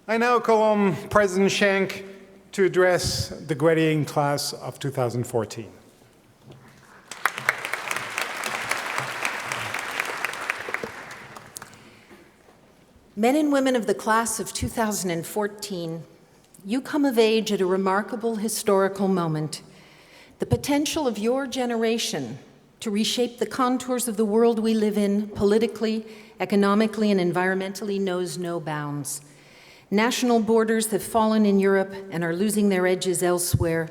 I now call on President Schenck to address the graduating class of 2014. Men and women of the class of 2014, you come of age at a remarkable historical moment. The potential of your generation to reshape the contours of the world we live in politically, economically, and environmentally knows no bounds. National borders have fallen in Europe and are losing their edges elsewhere.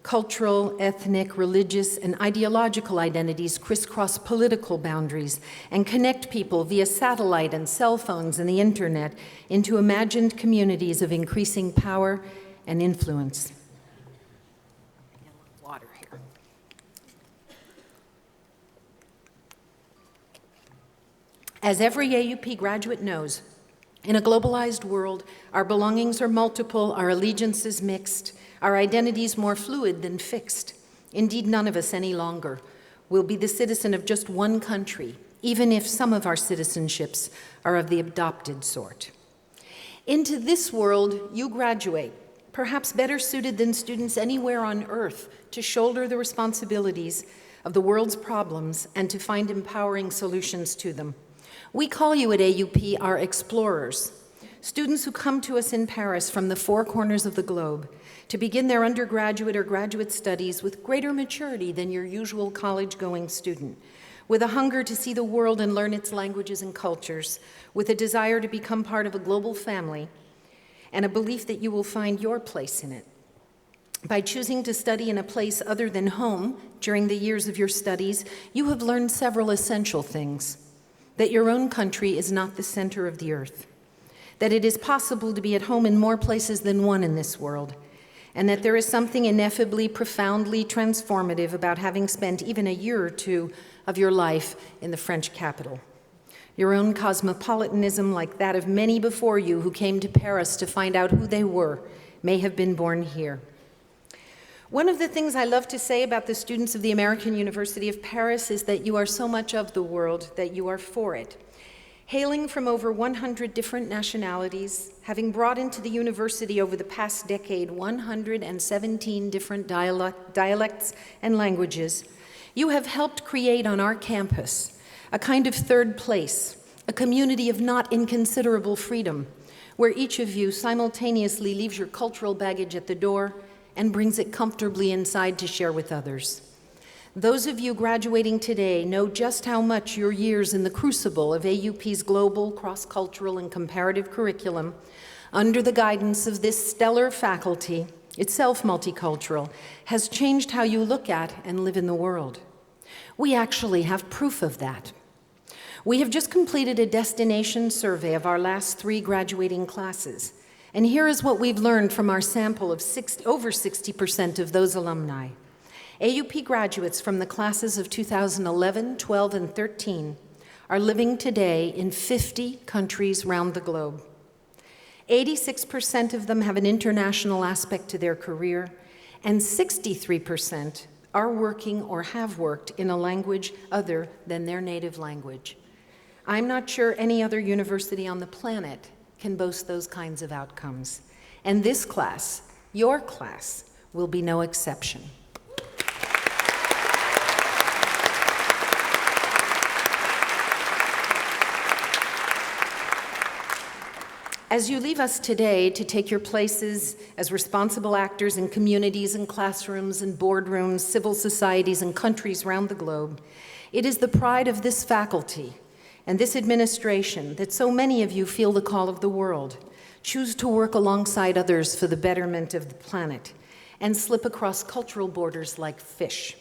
Cultural, ethnic, religious, and ideological identities crisscross political boundaries and connect people via satellite and cell phones and the internet into imagined communities of increasing power and influence. Water here. As every AUP graduate knows, in a globalized world, our belongings are multiple, our allegiances mixed, our identities more fluid than fixed. Indeed, none of us any longer will be the citizen of just one country, even if some of our citizenships are of the adopted sort. Into this world, you graduate, perhaps better suited than students anywhere on earth to shoulder the responsibilities of the world's problems and to find empowering solutions to them. We call you at AUP our explorers, students who come to us in Paris from the four corners of the globe to begin their undergraduate or graduate studies with greater maturity than your usual college-going student, with a hunger to see the world and learn its languages and cultures, with a desire to become part of a global family, and a belief that you will find your place in it. By choosing to study in a place other than home during the years of your studies, you have learned several essential things. That your own country is not the center of the earth, that it is possible to be at home in more places than one in this world, and that there is something ineffably, profoundly transformative about having spent even a year or two of your life in the French capital. Your own cosmopolitanism, like that of many before you who came to Paris to find out who they were, may have been born here. One of the things I love to say about the students of the American University of Paris is that you are so much of the world that you are for it. Hailing from over 100 different nationalities, having brought into the university over the past decade 117 different dialects and languages, you have helped create on our campus a kind of third place, a community of not inconsiderable freedom, where each of you simultaneously leaves your cultural baggage at the door and brings it comfortably inside to share with others. Those of you graduating today know just how much your years in the crucible of AUP's global, cross-cultural, and comparative curriculum, under the guidance of this stellar faculty, itself multicultural, has changed how you look at and live in the world. We actually have proof of that. We have just completed a destination survey of our last 3 graduating classes. And here is what we've learned from our sample of over 60% of those alumni. AUP graduates from the classes of 2011, 12, and 13 are living today in 50 countries around the globe. 86% of them have an international aspect to their career, and 63% are working or have worked in a language other than their native language. I'm not sure any other university on the planet can boast those kinds of outcomes. And this class, your class, will be no exception. As you leave us today to take your places as responsible actors in communities and classrooms and boardrooms, civil societies and countries around the globe, it is the pride of this faculty and this administration that so many of you feel the call of the world, choose to work alongside others for the betterment of the planet, and slip across cultural borders like fish.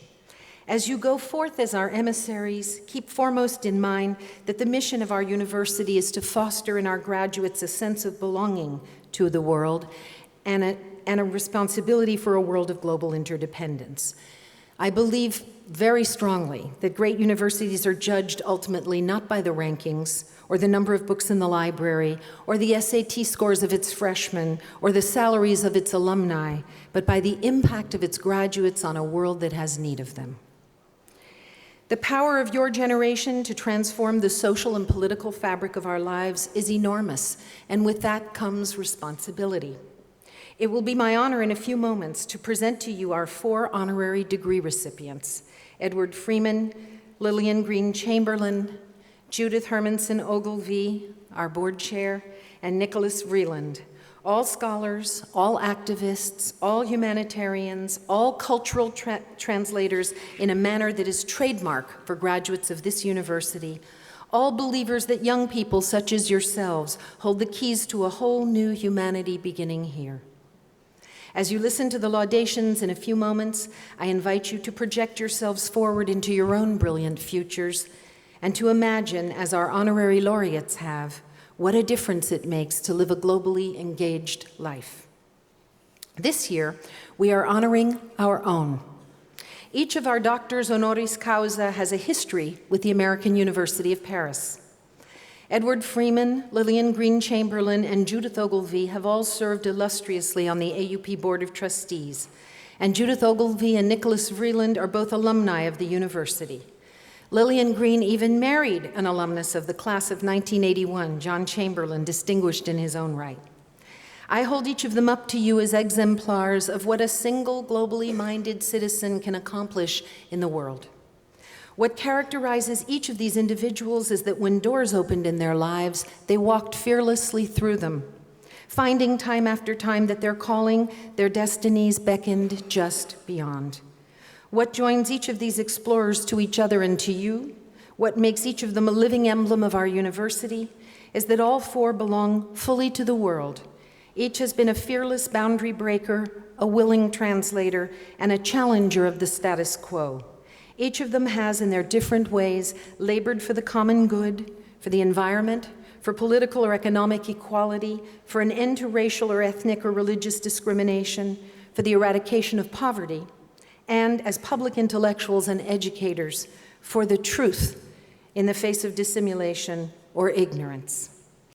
As you go forth as our emissaries, keep foremost in mind that the mission of our university is to foster in our graduates a sense of belonging to the world and a responsibility for a world of global interdependence. I believe very strongly that great universities are judged ultimately not by the rankings or the number of books in the library or the SAT scores of its freshmen or the salaries of its alumni, but by the impact of its graduates on a world that has need of them. The power of your generation to transform the social and political fabric of our lives is enormous, and with that comes responsibility. It will be my honor in a few moments to present to you our 4 honorary degree recipients: Edward Freeman, Lillian Green Chamberlain, Judith Hermanson Ogilvie, our board chair, and Nicholas Vreeland, all scholars, all activists, all humanitarians, all cultural translators in a manner that is trademark for graduates of this university, all believers that young people such as yourselves hold the keys to a whole new humanity beginning here. As you listen to the laudations in a few moments, I invite you to project yourselves forward into your own brilliant futures and to imagine, as our honorary laureates have, what a difference it makes to live a globally engaged life. This year, we are honoring our own. Each of our doctors honoris causa has a history with the American University of Paris. Edward Freeman, Lillian Green Chamberlain, and Judith Ogilvie have all served illustriously on the AUP Board of Trustees, and Judith Ogilvie and Nicholas Vreeland are both alumni of the university. Lillian Green even married an alumnus of the class of 1981, John Chamberlain, distinguished in his own right. I hold each of them up to you as exemplars of what a single globally minded citizen can accomplish in the world. What characterizes each of these individuals is that when doors opened in their lives, they walked fearlessly through them, finding time after time that their calling, their destinies beckoned just beyond. What joins each of these explorers to each other and to you, what makes each of them a living emblem of our university, is that all 4 belong fully to the world. Each has been a fearless boundary breaker, a willing translator, and a challenger of the status quo. Each of them has, in their different ways, labored for the common good, for the environment, for political or economic equality, for an end to racial or ethnic or religious discrimination, for the eradication of poverty, and as public intellectuals and educators, for the truth in the face of dissimulation or ignorance.